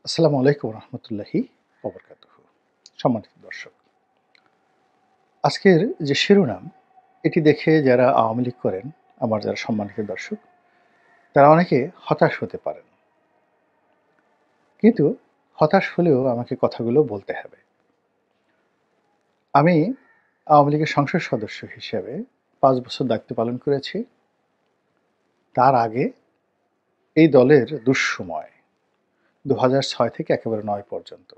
আসসালামু আলাইকুম রহমতুল্লাহি ওবরকাতুহু। সম্মানিত দর্শক, আজকের যে শিরোনাম এটি দেখে যারা আওয়ামী লীগ করেন, আমার যারা সম্মানিত দর্শক, তারা অনেকে হতাশ হতে পারেন। কিন্তু হতাশ হলেও আমাকে কথাগুলো বলতে হবে। আমি আওয়ামী লীগের সংসদ সদস্য হিসেবে ৫ বছর দায়িত্ব পালন করেছি। তার আগে এই দলের দুঃসময় ২০০৬ থেকে একেবারে ৯ পর্যন্ত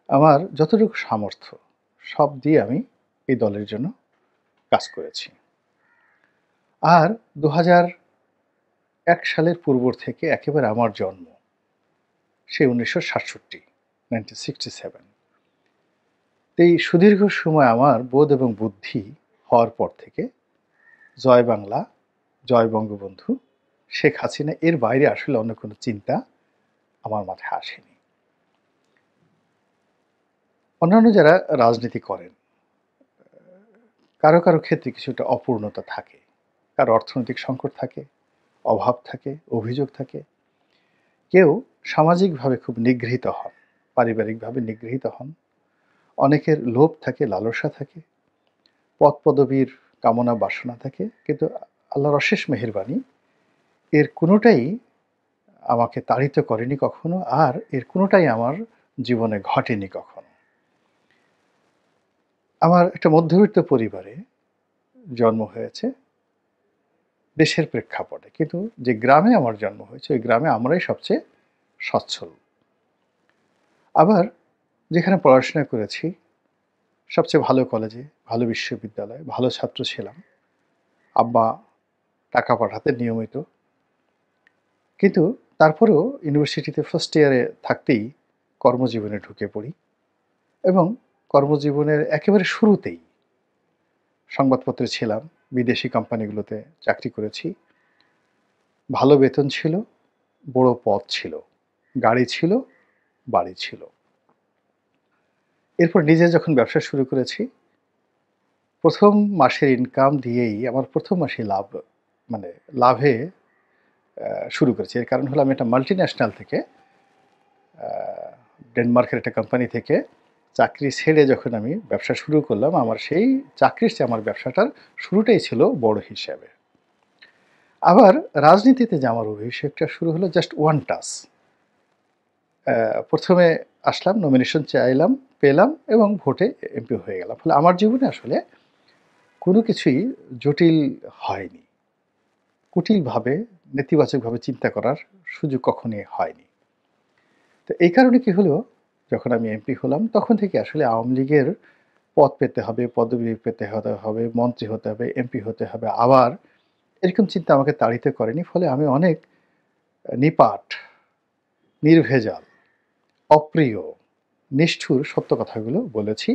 আমার যতটুকু সামর্থ্য সব দিয়ে আমি এই দলের জন্য কাজ করেছি। আর ২০০১ সালের পূর্ব থেকে একেবারে আমার জন্ম, সেই ১৯৬৭, 1967। এই সুদীর্ঘ সময় আমার বোধ এবং বুদ্ধি হওয়ার পর থেকে জয় বাংলা, জয় বঙ্গবন্ধু, শেখ হাসিনা এর বাইরে আসলে অন্য কোনো চিন্তা আমার মাথায় আসেনি। অন্যান্য যারা রাজনীতি করেন, কারো, কারো ক্ষেত্রে কিছুটা অপূর্ণতা থাকে। কারো অর্থনৈতিক সংকট থাকে, অভাব থাকে, অভিযোগ থাকে। কেউ সামাজিকভাবে খুব নিগৃহীত হন, পারিবারিকভাবে নিগৃহীত হন। অনেকের লোভ থাকে, লালসা থাকে, পদপদবীর কামনা বাসনা থাকে। কিন্তু আল্লাহর অশেষ মেহেরবানি, এর কোনোটাই আমাকে তাড়িত করেনি কখনো, আর এর কোনোটাই আমার জীবনে ঘটেনি কখনো। আমার একটা মধ্যবিত্ত পরিবারে জন্ম হয়েছে, দেশের প্রেক্ষাপটে। কিন্তু যে গ্রামে আমার জন্ম হয়েছে, ওই গ্রামে আমরাই সবচেয়ে সচ্ছল। আবার যেখানে পড়াশোনা করেছি, সবচেয়ে ভালো কলেজে, ভালো বিশ্ববিদ্যালয়ে, ভালো ছাত্র ছিলাম। আব্বা টাকা পাঠাতেন নিয়মিত। কিন্তু তারপরেও ইউনিভার্সিটিতে ফার্স্ট ইয়ারে থাকতেই কর্মজীবনে ঢুকে পড়ি এবং কর্মজীবনের একেবারে শুরুতেই সংবাদপত্রে ছিলাম, বিদেশি কোম্পানিগুলোতে চাকরি করেছি। ভালো বেতন ছিল, বড় পদ ছিল, গাড়ি ছিল, বাড়ি ছিল। এরপর নিজে যখন ব্যবসা শুরু করেছি, ১ম মাসের ইনকাম দিয়েই আমার ১ম মাসেই লাভ, মানে লাভে শুরু করেছি। এর কারণ হলো আমি একটা মাল্টিন্যাশনাল থেকে, ডেনমার্কের একটা কোম্পানি থেকে চাকরি ছেড়ে যখন আমি ব্যবসা শুরু করলাম, আমার সেই চাকরির চেয়ে আমার ব্যবসাটার শুরুটাই ছিল বড় হিসেবে। আবার রাজনীতিতে যে আমার অভিষেকটা শুরু হলো জাস্ট ওয়ান টাচ। ১ম এ আসলাম, নমিনেশন চাইলাম, পেলাম এবং ভোটে এমপি হয়ে গেলাম। ফলে আমার জীবনে আসলে কোনো কিছুই জটিল হয়নি। কুটিলভাবে, নেতিবাচকভাবে চিন্তা করার সুযোগ কখনোই হয়নি। তো এই কারণে কি হলো, যখন আমি এমপি হলাম তখন থেকে আসলে আওয়ামী লীগের পদ পেতে হবে, পদবি পেতে হতে হবে, মন্ত্রী হতে হবে, এমপি হতে হবে, আবার এরকম চিন্তা আমাকে তাড়িত করেনি। ফলে আমি অনেক নিপাট, নির্ভেজাল, অপ্রিয়, নিষ্ঠুর সত্য কথাগুলো বলেছি,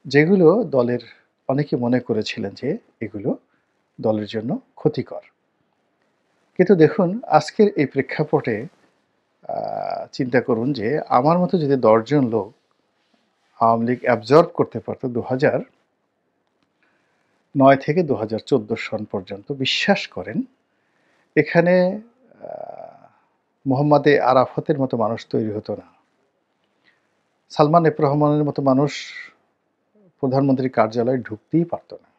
যেগুলো দলের অনেকে মনে করেছিলেন যে এগুলো দলের জন্য ক্ষতিকর। কিন্তু দেখুন, আজকের এই প্রেক্ষাপটে চিন্তা করুন যে আমার মতো যদি ১০ জন লোক আওয়ামী লীগ অ্যাবজর্ব করতে পারত ২০০৯ থেকে ২০১৪ সন পর্যন্ত, বিশ্বাস করেন এখানে মোহাম্মদে আরাফাতের মতো মানুষ তৈরি হতো না। সালমান এফ রহমানের মতো মানুষ প্রধানমন্ত্রীর কার্যালয়ে ঢুকতেই পারত না।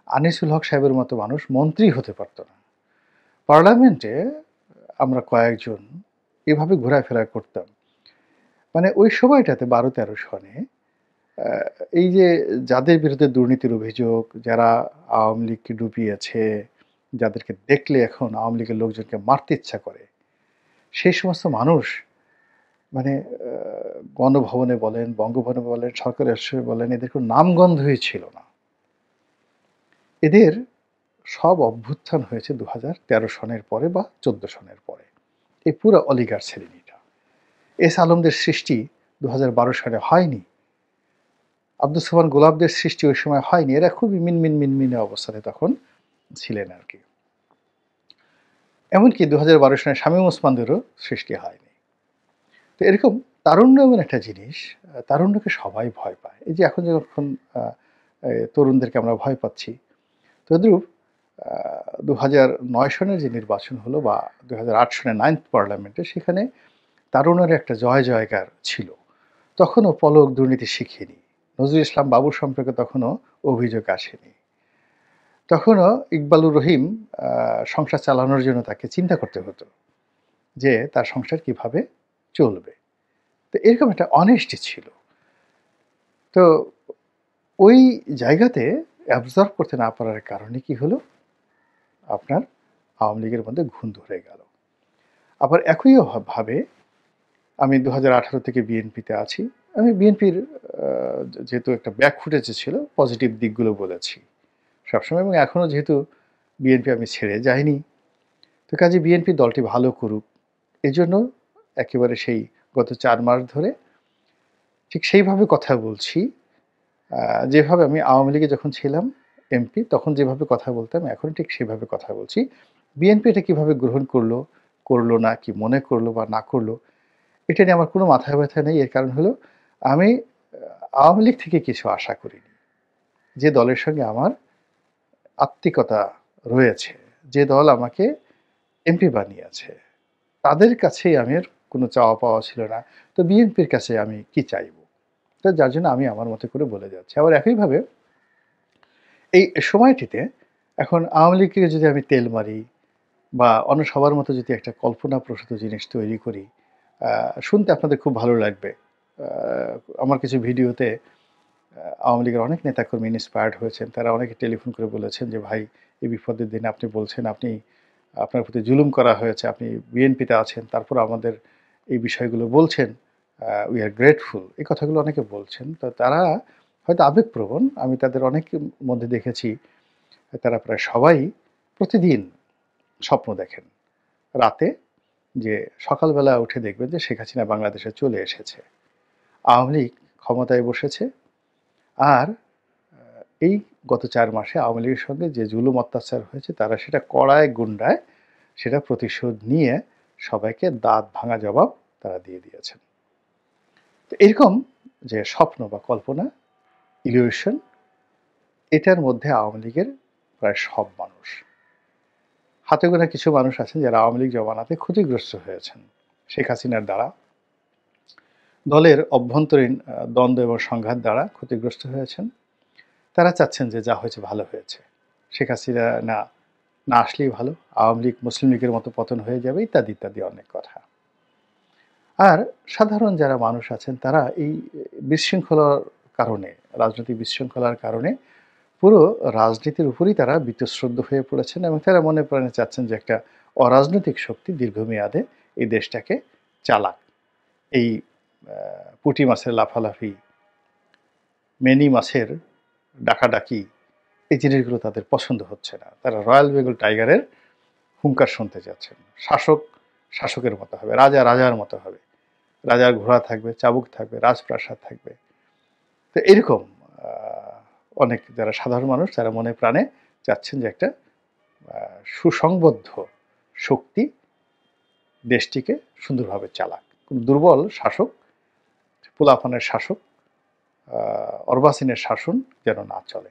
আনিসুল হক সাহেবের মতো মানুষ মন্ত্রী হতে পারত না। পার্লামেন্টে আমরা কয়েকজন এভাবে ঘোরাফেরা করতাম। মানে ওই সময়টাতে ১২-১৩ সনে এই যে যাদের বিরুদ্ধে দুর্নীতির অভিযোগ, যারা আওয়ামী লীগকে ডুবিয়েছে, যাদেরকে দেখলে এখন আওয়ামী লীগের লোকজনকে মারতে ইচ্ছা করে, সেই সমস্ত মানুষ, মানে গণভবনে বলেন, বঙ্গভবনে বলেন, সরকারি আশ্রয়ে বলেন, এদের কোনো নামগন্ধই ছিল না। এদের সব অভ্যুত্থান হয়েছে ২০১৩ সনের পরে বা ১৪ সনের পরে। এই পুরো অলিগার শ্রেণীটা। এস আলমদের সৃষ্টি ২০১২ সালে হয়নি। আব্দুস সোবহান গোলাপদের সৃষ্টি ওই সময় হয়নি। এরা খুবই মিনমিনে অবস্থানে তখন ছিলেন আরকি। এমনকি ২০১২ সনে শামীম ওসমানদেরও সৃষ্টি হয়নি। তো এরকম তারুণ্য এমন একটা জিনিস, তারুণ্যকে সবাই ভয় পায়। এই যে এখন যখন আ তরুণদেরকে আমরা ভয় পাচ্ছি, তদ্রূপ ২০০৯ সনের যে নির্বাচন হলো বা ২০০৮ সনের 9th পার্লামেন্টে, সেখানে তারুণের একটা জয়-জয়কার ছিল। তখনও পলক দুর্নীতি শিখিনি। নজরুল ইসলাম বাবুর সম্পর্কে তখনও অভিযোগ আসেনি। তখনও ইকবালুর রহিম আ সংসার চালানোর জন্য তাকে চিন্তা করতে হতো যে তার সংসার কিভাবে চলবে। তো এরকম একটা অনেস্টি ছিল। তো ওই জায়গাতে অ্যাবজর্ব করতে না পারার কারণে কি হলো? আপনার আওয়ামী লীগের মধ্যে ঘুণ ধরে গেল। আবার একই ভাবে আমি ২০১৮ থেকে বিএনপিতে আছি। আমি বিএনপির আ যেহেতু একটা ব্যাক ফুটেজ ছিল, পজিটিভ দিকগুলো বলেছি সবসময় এবং এখনো যেহেতু বিএনপি আমি ছেড়ে যাইনি। তো কাজেই বিএনপি দলটি ভালো করুক। এজন্য একেবারে সেই গত ৪ মাস ধরে ঠিক সেইভাবে কথা বলছি। আ যেভাবে আমি আওয়ামী লীগে যখন ছিলাম এমপি তখন যেভাবে কথা বলতাম এখন ঠিক সেভাবে কথা বলছি। বিএনপি এটা কিভাবে গ্রহণ করলো, করলো না, কি মনে করলো বা না করলো এটা নিয়ে আমার কোনো মাথা ব্যথা নেই। এর কারণ হলো আমি আওয়ামী লীগ থেকে কিছু আশা করিনি। যে দলের সঙ্গে আমার আত্মিকতা রয়েছে, যে দল আমাকে এমপি বানিয়েছে, তাদের কাছেই আমি আর কোনো চাওয়া পাওয়া ছিল না। তো বিএনপির কাছে আমি কি চাইবো? তো যার জন্য আমি আমার মতো করে বলে যাচ্ছি। আবার একইভাবে এই সময়টিতে এখন আওয়ামী লীগকে যদি আমি তেল মারি বা অন্য সবার মতো যদি একটা কল্পনাপ্রসূত জিনিস তৈরি করি, আ শুনতে আপনাদের খুব ভালো লাগবে। আ আমার কিছু ভিডিওতে আওয়ামী লীগের অনেক নেতাকর্মী ইন্সপায়ার্ড হয়েছেন। তারা অনেকে টেলিফোন করে বলেছেন যে, "ভাই, এই বিপদের দিনে আপনি বলছেন আপনার প্রতি জুলুম করা হয়েছে। আপনি বিএনপিতে আছেন। তারপরও আমাদের এই বিষয়গুলো বলছেন। We are grateful." এই কথাগুলো অনেকে বলছেন। তো তারা হয়তো আবেগপ্রবণ। আমি তাদের অনেকের মধ্যে দেখেছি তারা প্রায় সবাই প্রতিদিন স্বপ্ন দেখেন। রাতে যে সকালবেলা উঠে দেখবেন যে শেখ হাসিনা বাংলাদেশে চলে এসেছে। আওয়ামী লীগ ক্ষমতায় বসেছে। আর এই গত ৪ মাসে আওয়ামী লীগের সঙ্গে যে জুলুম অত্যাচার হয়েছে তারা সেটা কড়ায় গুন্ডায় সেটা প্রতিশোধ নিয়ে সবাইকে দাঁত ভাঙা জবাব তারা দিয়ে দিয়েছেন। তো এরকম যে স্বপ্ন বা কল্পনা, ইলিউশন এটার মধ্যে আওয়ামী লীগের প্রায় সব মানুষ। হাতে গোনা কিছু মানুষ আছেন যারা আওয়ামী লীগ জমানাতে ক্ষতিগ্রস্ত হয়েছেন শেখ হাসিনার দ্বারা। দলের অভ্যন্তরীণ দ্বন্দ্ব এবং সংঘাত দ্বারা ক্ষতিগ্রস্ত হয়েছেন। তারা চাচ্ছেন যে যা হয়েছে ভালো হয়েছে। শেখ হাসিনা না আসলেই ভালো। আওয়ামী লীগ মুসলিম লীগের মতো পতন হয়ে যাবে ইত্যাদি, ইত্যাদি অনেক কথা। আর সাধারণ যারা মানুষ আছেন তারা এই বিশৃঙ্খলার কারণে, রাজনৈতিক বিশৃঙ্খলার কারণে পুরো রাজনীতির উপরই তারা বীতশ্রদ্ধ হয়ে পড়েছেন এবং তারা মনে প্রাণে চাচ্ছেন যে একটা অরাজনৈতিক শক্তি দীর্ঘমেয়াদে এই দেশটাকে চালাক। এই পুঁটি মাছের লাফালাফি, মিনি মাছের ডাকাডাকি এই জিনিসগুলো তাদের পছন্দ হচ্ছে না। তারা রয়্যাল বেঙ্গল টাইগারের হুঙ্কার শুনতে চাচ্ছেন। শাসক শাসকের মতো হবে, রাজা রাজার মতো হবে। রাজার ঘোড়া থাকবে, চাবুক থাকবে, রাজপ্রাসাদ থাকবে। তো এরকম আ অনেক যারা সাধারণ মানুষ তারা মনে প্রাণে চাচ্ছেন যে একটা সুসংবদ্ধ শক্তি দেশটিকে সুন্দরভাবে চালাক। কোন দুর্বল শাসক, পোলাপানের শাসক, আ অর্বাচীনের শাসন যেন না চলে।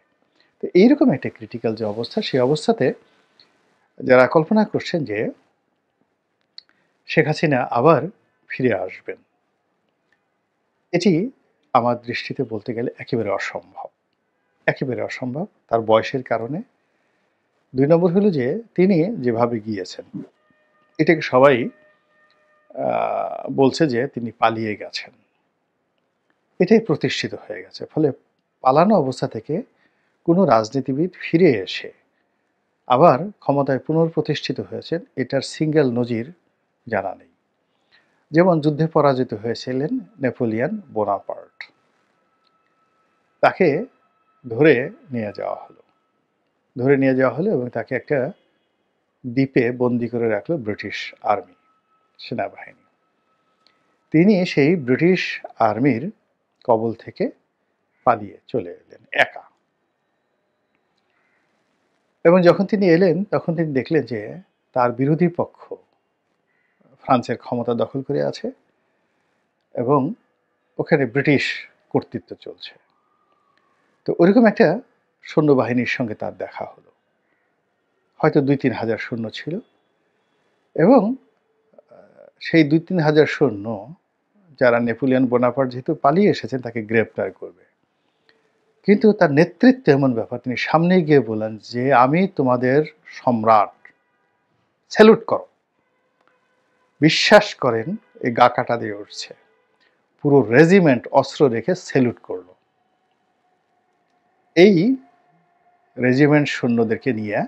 তো এইরকম একটা ক্রিটিক্যাল যে অবস্থা, সেই অবস্থাতে যারা কল্পনা করছেন যে শেখ হাসিনা আবার ফিরে আসবেন, এটি আমার দৃষ্টিতে বলতে গেলে একেবারে অসম্ভব। একেবারে অসম্ভব। তার বয়সের কারণে। ২ নম্বর হলো যে তিনি যেভাবে গিয়েছেন, এটাকে সবাই আ বলছে যে তিনি পালিয়ে গেছেন। এটাই প্রতিষ্ঠিত হয়ে গেছে। ফলে পালানো অবস্থা থেকে কোনো রাজনীতিবিদ ফিরে এসে আবার ক্ষমতায় পুনঃপ্রতিষ্ঠিত হয়েছেন, এটার সিঙ্গেল নজির জানা নেই। যেমন যুদ্ধে পরাজিত হয়েছিলেন নেপোলিয়ন বোনাপার্ট। তাকে ধরে নিয়ে যাওয়া হলো। ধরে নিয়ে যাওয়া হলো এবং তাকে একটা দ্বীপে বন্দী করে রাখলো ব্রিটিশ আর্মি, সেনাবাহিনী। তিনি সেই ব্রিটিশ আর্মির কবল থেকে পালিয়ে চলে এলেন একা। এবং যখন তিনি এলেন তখন তিনি দেখলেন যে তার বিরোধী পক্ষ ফ্রান্সের ক্ষমতা দখল করে আছে এবং ওখানে ব্রিটিশ কর্তৃত্ব চলছে। তো ওরকম একটা সৈন্যবাহিনীর সঙ্গে তার দেখা হলো। হয়তো ২-৩ হাজার সৈন্য ছিল এবং সেই ২-৩ হাজার সৈন্য যারা নেপোলিয়ন বোনাপার্ট যেহেতু পালিয়ে এসেছেন তাকে গ্রেপ্তার করবে। কিন্তু তার নেতৃত্বে এমন ব্যাপার, তিনি সামনে গিয়ে বললেন যে, "আমি তোমাদের সম্রাট, স্যালুট করো।" বিশ্বাস করেন এই গা কাটা দিয়ে উঠছে। পুরো রেজিমেন্ট অস্ত্র রেখে স্যালুট করল। এই রেজিমেন্ট সৈন্যদেরকে নিয়ে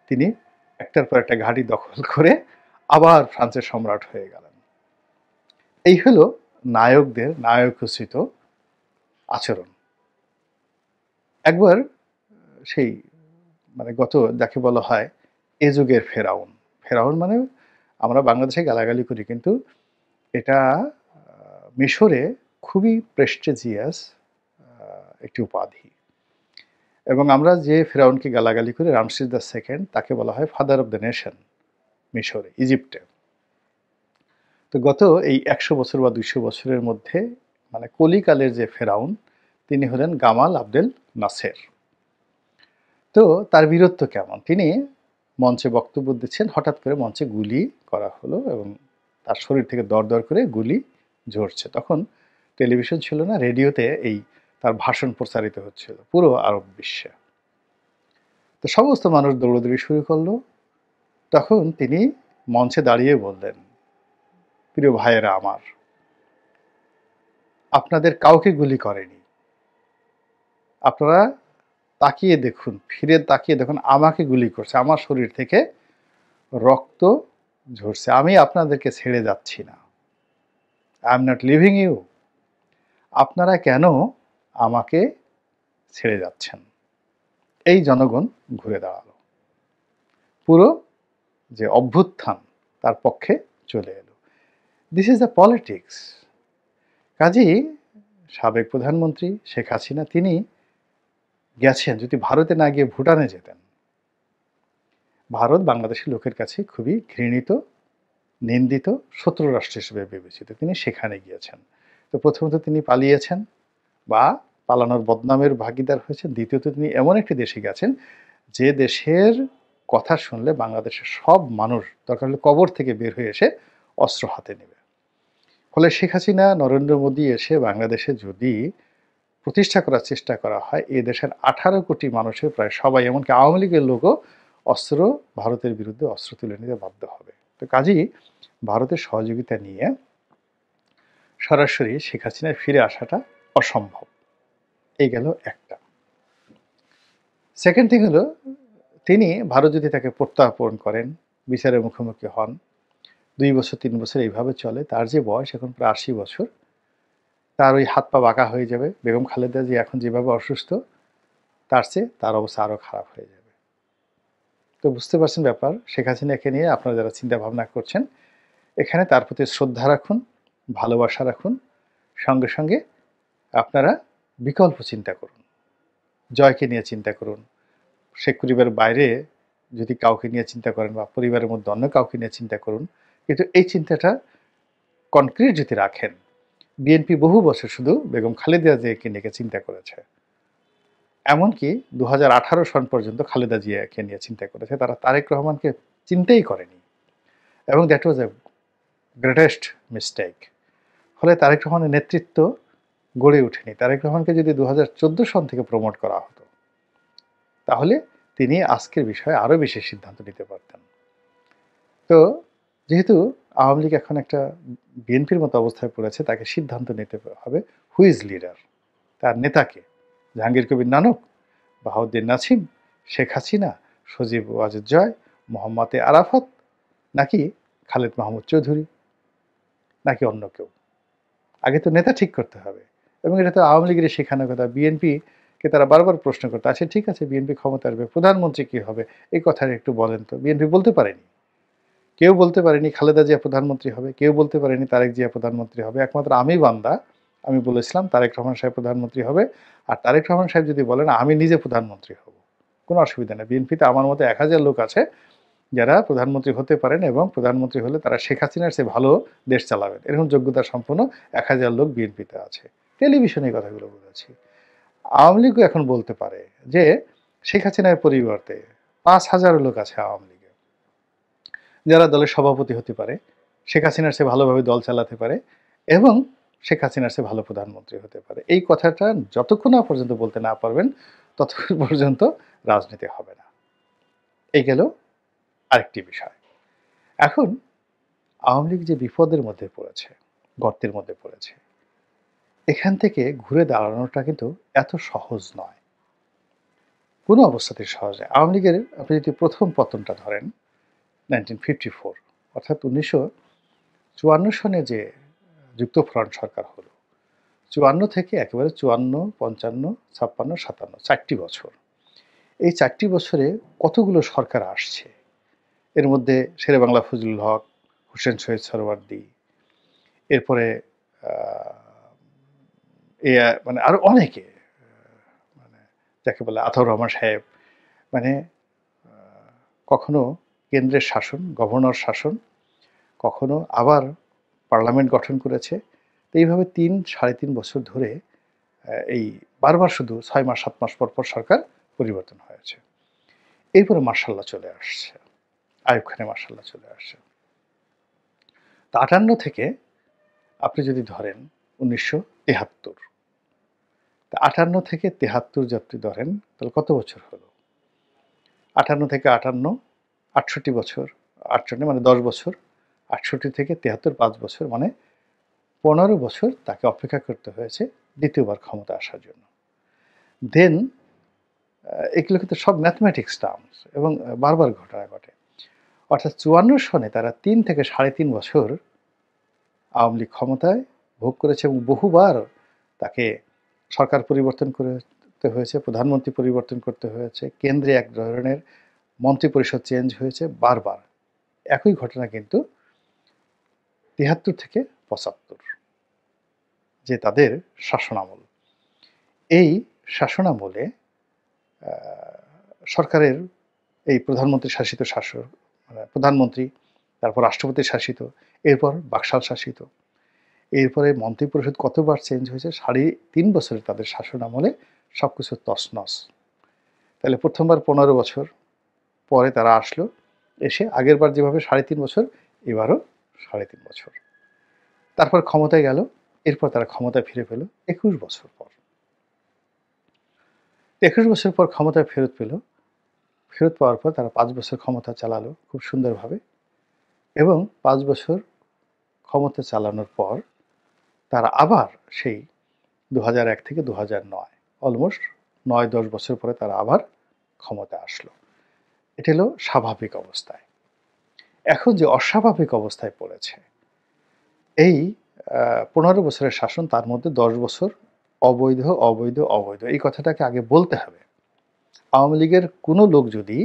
তিনি একটার পর একটা ঘাঁটি দখল করে আবার ফ্রান্সের সম্রাট হয়ে গেলেন। এই হলো নায়কদের নায়কোচিত আচরণ। একবার সেই মানে যাকে বলা হয় এ যুগের ফেরাউন। ফেরাউন মানে আমরা বাংলাদেশে গালাগালি করি, কিন্তু এটা মিশরে খুবই প্রেস্টিজিয়াস একটি উপাধি। এবং আমরা যে ফেরাউনকে গালাগালি করি, রামসেস দ্য সেকেন্ড, তাকে বলা হয় ফাদার অফ দ্য নেশন মিশরে, ইজিপ্টে। তো গত এই ১০০ বছর বা ২০০ বছরের মধ্যে মানে কলিকালের যে ফেরাউন, তিনি হলেন গামাল আবদেল নাসের। তো তার বীরত্ব কেমন? তিনি মঞ্চে বক্তব্য দিচ্ছেন, হঠাৎ করে মঞ্চে গুলি করা হলো এবং তার শরীর থেকে দরদর করে গুলি ঝরছে। তখন টেলিভিশন ছিল না, রেডিওতে এই তার ভাষণ প্রচারিত হচ্ছিল পুরো আরব বিশ্বে। তো সমস্ত মানুষ দৌড়াদৌড়ি শুরু করলো। তখন তিনি মঞ্চে দাঁড়িয়ে বললেন, "প্রিয় ভাইয়েরা আমার, আপনাদের কাউকে গুলি করেনি। আপনারা তাকিয়ে দেখুন, ফিরে তাকিয়ে দেখুন, আমাকে গুলি করছে, আমার শরীর থেকে রক্ত ঝরছে। আমি আপনাদেরকে ছেড়ে যাচ্ছি না। I am not living you. আপনারা কেন আমাকে ছেড়ে যাচ্ছেন?" এই জনগণ ঘুরে দাঁড়ালো। পুরো যে অভ্যুত্থান তার পক্ষে চলে এলো। This is the politics. কাজেই সাবেক প্রধানমন্ত্রী শেখ হাসিনা তিনি গেছেন, যদি ভারতে না গিয়ে ভুটানে যেতেন। ভারত বাংলাদেশের লোকের কাছে খুবই ঘৃণিত, নিন্দিত, শত্রু রাষ্ট্র হিসেবে বিবেচিত। তিনি সেখানে গিয়েছেন। তো প্রথমত তিনি পালিয়েছেন বা পালানোর বদনামের ভাগীদার হয়েছেন। দ্বিতীয়ত তিনি এমন একটি দেশে গেছেন যে দেশের কথা শুনলে বাংলাদেশের সব মানুষ দরকার হলে কবর থেকে বের হয়ে এসে অস্ত্র হাতে নেবে। ফলে শেখ হাসিনা, নরেন্দ্র মোদী এসে বাংলাদেশে যদি প্রতিষ্ঠা করার চেষ্টা করা হয়, এ দেশের 18 কোটি মানুষের প্রায় সবাই, এমনকি আওয়ামী লীগের লোকও ভারতের বিরুদ্ধে অস্ত্র তুলে নিতে বাধ্য হবে। তো কাজেই ভারতের সহযোগিতা নিয়ে সরাসরি শেখ হাসিনার ফিরে আসাটা অসম্ভব। এই গেল একটা। সেকেন্ড থিং হলো, তিনি ভারত যদি তাকে প্রত্যার্পণ করেন, বিচারের মুখোমুখি হন, 2 বছর 3 বছর এইভাবে চলে, তার যে বয়স এখন প্রায় 80 বছর, তার ওই হাত পা বাঁকা হয়ে যাবে। বেগম খালেদা জিয়া এখন যেভাবে অসুস্থ, তার চেয়ে তার অবস্থা আরও খারাপ হয়ে যাবে। তো বুঝতে পারছেন ব্যাপার। শেখ হাসিনাকে নিয়ে আপনারা যারা চিন্তা ভাবনা করছেন, এখানে তার প্রতি শ্রদ্ধা রাখুন, ভালোবাসা রাখুন, সঙ্গে সঙ্গে আপনারা বিকল্প চিন্তা করুন। জয়কে নিয়ে চিন্তা করুন। শেখ পরিবারের বাইরে যদি কাউকে নিয়ে চিন্তা করেন বা পরিবারের মধ্যে অন্য কাউকে নিয়ে চিন্তা করুন, কিন্তু এই চিন্তাটা কনক্রিট যদি রাখেন, বিএনপি বহু বছর শুধু বেগম খালেদা জিয়াকে নিয়ে চিন্তা করেছে। এমনকি 2018 সন পর্যন্ত খালেদা জিয়াকে নিয়ে চিন্তা করেছে। তারা তারেক রহমানকে চিন্তাই করেনি, এবং that was A greatest mistake. ফলে তারেক রহমানের নেতৃত্ব গড়ে ওঠেনি। তারেক রহমানকে যদি 2014 সন থেকে প্রমোট করা হতো, তাহলে তিনি আজকের বিষয়ে আরও বেশি সিদ্ধান্ত নিতে পারতেন। তো যেহেতু আওয়ামী লীগ এখন একটা বিএনপির মতো অবস্থায় পড়েছে, তাকে সিদ্ধান্ত নিতে হবে হু ইজ লিডার, তার নেতাকে। জাহাঙ্গীর কবির নানক, বাহাউদ্দিন নাছিম, শেখ হাসিনা, সজীব ওয়াজেদ জয়, মোহাম্মদ আরাফাত, নাকি খালেদ মাহমুদ চৌধুরী, নাকি অন্য কেউ? আগে তো নেতা ঠিক করতে হবে। এবং এটা তো আওয়ামী লীগের শেখানোর কথা। বিএনপিকে তারা বারবার প্রশ্ন করতো, আচ্ছা ঠিক আছে বিএনপি ক্ষমতা আসবে, প্রধানমন্ত্রী কি হবে, এই কথাটা একটু বলেন তো। বিএনপি বলতে পারেনি। কেউ বলতে পারেনি খালেদা জিয়া প্রধানমন্ত্রী হবে, কেউ বলতে পারেনি তারেক জিয়া প্রধানমন্ত্রী হবে। একমাত্র আমি বান্দা, আমি বলেছিলাম তারেক রহমান সাহেব প্রধানমন্ত্রী হবে। আর তারেক রহমান সাহেব যদি বলেন আমি নিজে প্রধানমন্ত্রী হব, কোনো অসুবিধা নেই। বিএনপিতে আমার মতো 1000 লোক আছে যারা প্রধানমন্ত্রী হতে পারেন, এবং প্রধানমন্ত্রী হলে তারা শেখ হাসিনার চেয়ে ভালো দেশ চালাবেন, এরকম যোগ্যতা সম্পন্ন 1000 লোক বিএনপিতে আছে। টেলিভিশনে এই কথাগুলো বলেছি। আওয়ামী লীগও এখন বলতে পারে যে শেখ হাসিনার পরিবর্তে 5000 লোক আছে আওয়ামী লীগে, যারা দলের সভাপতি হতে পারে, শেখ হাসিনার চেয়ে ভালোভাবে দল চালাতে পারে এবং শেখ হাসিনার চেয়ে ভালো প্রধানমন্ত্রী হতে পারে। এই কথাটা যতক্ষণ না পর্যন্ত বলতে না পারবেন, ততক্ষণ পর্যন্ত রাজনীতি হবে না। এই গেল আরেকটি বিষয়। এখন আওয়ামী লীগ যে বিপদের মধ্যে পড়েছে, গর্তের মধ্যে পড়েছে, এখান থেকে ঘুরে দাঁড়ানোটা কিন্তু এত সহজ নয়। কোনো অবস্থাতেই সহজ নয়। আওয়ামী লীগের আপনি যদি প্রথম পতনটা ধরেন 1954, অর্থাৎ 1954 সনে যে যুক্তফ্রন্ট সরকার হলো, 54 থেকে একেবারে 54, 55, 56, 57, 4টি বছর। এই 4টি বছরে কতগুলো সরকার আসছে। এর মধ্যে শেরেবাংলা ফজলুল হক, হোসেন শহীদ সোহরাওয়ার্দী, এরপরে মানে আরো অনেকে, মানে যাকে বলে আতাউর রহমান সাহেব, মানে কখনো কেন্দ্রের শাসন, গভর্নর শাসন, কখনো আবার পার্লামেন্ট গঠন করেছে। তো এইভাবে 3-3.5 বছর ধরে এই বারবার শুধু 6 মাস 7 মাস পর পর সরকার পরিবর্তন হয়েছে। এরপরে মার্শাল্লাহ চলে আসছে, আইয়ুব খানের মার্শাল্লাহ চলে আসছে। তো 58 থেকে আপনি যদি ধরেন 1973, তা 58 থেকে 73 যদি ধরেন তাহলে কত বছর হলো? 58 থেকে 58, 68 বছর, 68 মানে 10 বছর, 68 থেকে 73 5 বছর, মানে 15 বছর তাকে অপেক্ষা করতে হয়েছে দ্বিতীয়বার ক্ষমতা আসার জন্য। দেন এগুলো কিন্তু সব ম্যাথমেটিক্স টার্মস এবং বারবার ঘটনা ঘটে। অর্থাৎ 54 সনে তারা 3 থেকে 3.5 বছর আওয়ামী লীগ ক্ষমতায় ভোগ করেছে এবং বহুবার তাকে সরকার পরিবর্তন করতে হয়েছে, প্রধানমন্ত্রী পরিবর্তন করতে হয়েছে, কেন্দ্রে এক ধরনের মন্ত্রিপরিষদ চেঞ্জ হয়েছে বারবার। একই ঘটনা কিন্তু 73 থেকে 75, যে তাদের শাসনামল। এই শাসনামলে সরকারের এই প্রধানমন্ত্রী শাসিত শাসক, মানে প্রধানমন্ত্রী, তারপর রাষ্ট্রপতি শাসিত, এরপর বাকশাল শাসিত, এরপরে মন্ত্রিপরিষদ কতবার চেঞ্জ হয়েছে। 3.5 বছরের তাদের শাসন আমলে সব কিছু তছনছ। তাহলে প্রথমবার 15 বছর পরে তারা আসলো, এসে আগের বার যেভাবে 3.5 বছর, এবারও 3.5 বছর। তারপর ক্ষমতায় গেল, এরপর তারা ক্ষমতায় ফিরে পেল 21 বছর পর। 21 বছর পর ক্ষমতায় ফেরত পেল। ফেরত পাওয়ার পর তারা 5 বছর ক্ষমতা চালালো খুব সুন্দরভাবে, এবং 5 বছর ক্ষমতা চালানোর পর তারা আবার সেই 2001 থেকে 2009, অলমোস্ট 9-10 বছর পরে তারা আবার ক্ষমতা আসলো। এটা হলো স্বাভাবিক অবস্থায়। এখন যে অস্বাভাবিক অবস্থায় পড়েছে, এই 15 বছরের শাসন, তার মধ্যে 10 বছর অবৈধ অবৈধ অবৈধ, এই কথাটাকে আগে বলতে হবে। আওয়ামী লীগের কোনো লোক যদি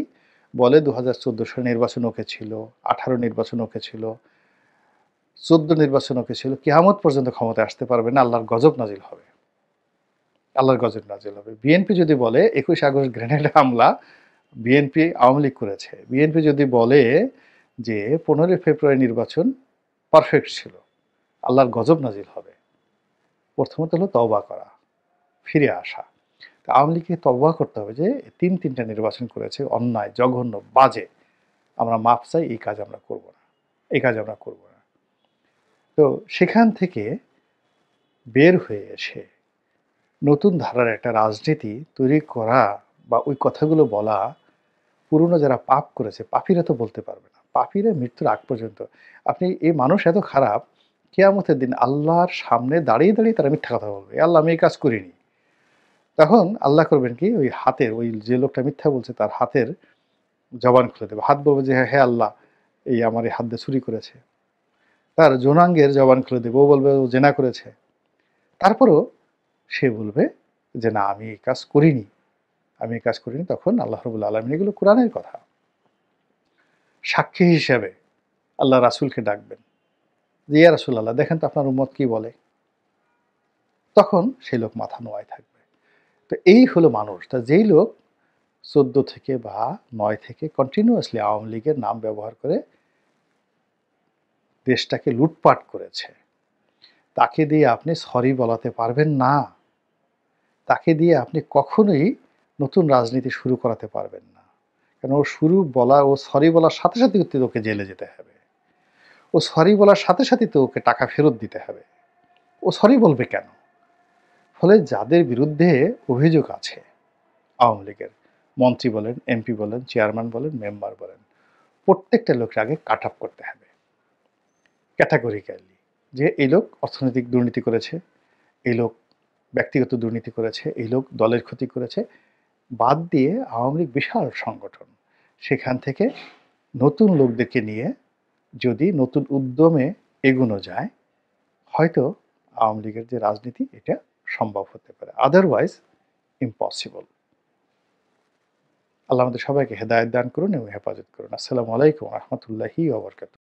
বলে 2014 সালে নির্বাচন ওকে ছিল, 18 নির্বাচন ওকে ছিল, 14 নির্বাচন ওকে ছিল, কিয়ামত পর্যন্ত ক্ষমতায় আসতে পারবে না, আল্লাহর গজব নাজিল হবে, আল্লাহর গজব নাজিল হবে। বিএনপি যদি বলে 21 আগস্ট গ্রেনেড হামলা বিএনপি আওয়ামী লীগ করেছে, বিএনপি যদি বলে যে 15 ফেব্রুয়ারি নির্বাচন পারফেক্ট ছিল, আল্লাহর গজব নাজিল হবে। প্রথমত হলো তওবা করা, ফিরে আসা। আওয়ামী লীগকে তওবা করতে হবে যে 3টা নির্বাচন করেছে, অন্যায়, জঘন্য, বাজে, আমরা মাপ চাই, এই কাজ আমরা করব না, এই কাজ আমরা করব না। তো সেখান থেকে বের হয়ে এসে নতুন ধারার একটা রাজনীতি তৈরি করা বা ওই কথাগুলো বলা, পুরনো যারা পাপ করেছে, পাপীরা তো বলতে পারবে না। পাপীরা মৃত্যুর আগ পর্যন্ত, আপনি এই মানুষ এত খারাপ, কিয়ামতের দিন আল্লাহর সামনে দাঁড়িয়ে দাঁড়িয়ে তারা মিথ্যা কথা বলবে, আল্লাহ আমি এই কাজ করিনি। তখন আল্লাহ করবেন কি, ওই হাতের, ওই যে লোকটা মিথ্যা বলছে তার হাতের জবান খুলে দেবে। হাত বলবে যে হ্যাঁ আল্লাহ, এই আমার এই হাত দিয়ে চুরি করেছে। তার যৌনাঙ্গের জবান খুলে দেবে, ও বলবে ও জেনা করেছে। তারপরও সে বলবে যে না আমি এই কাজ করিনি, আমি এই কাজ করিনি। তখন আল্লাহ রাব্বুল আলামিন, এগুলো কোরআনের কথা, সাক্ষী হিসেবে আল্লাহ রাসূলকে ডাকবেন যে ইয়া রাসূলাল্লাহ দেখেন তো আপনার উম্মত কি বলে। তখন সেই লোক মাথা নোয়ায় থাকবে। তো এই হলো মানুষ। তা যেই লোক 14 থেকে বা 9 থেকে কন্টিনিউয়াসলি আওয়ামী লীগের নাম ব্যবহার করে দেশটাকে লুটপাট করেছে, তাকে দিয়ে আপনি সরি বলাতে পারবেন না। তাকে দিয়ে আপনি কখনোই নতুন রাজনীতি শুরু করাতে পারবেন না। কারণ ও সরি বলার সাথে সাথে ওকে জেলে যেতে হবে। ও সরি বলার সাথে সাথেই তো ওকে টাকা ফেরত দিতে হবে। ও সরি বলবে কেন? ফলে যাদের বিরুদ্ধে অভিযোগ আছে আওয়ামী লীগের, মন্ত্রী বলেন, এমপি বলেন, চেয়ারম্যান বলেন, মেম্বার বলেন, প্রত্যেকটা লোককে আগে কাট অফ করতে হবে ক্যাটাগরিক্যালি, যে এই লোক অর্থনৈতিক দুর্নীতি করেছে, এই লোক ব্যক্তিগত দুর্নীতি করেছে, এই লোক দলের ক্ষতি করেছে। বাদ দিয়ে আওয়ামী লীগ বিশাল সংগঠন। সেখান থেকে নতুন লোকদেরকে নিয়ে যদি নতুন উদ্যমে এগোনো যায়, হয়তো আওয়ামী লীগের যে রাজনীতি এটা সম্ভব হতে পারে। Otherwise impossible. আল্লাহ আমাদের সবাইকে হেদায়েত দান করুন এবং হেফাজত করুন। আসসালামু আলাইকুম ওয়া রাহমাতুল্লাহি ওয়া বারাকাতুহু।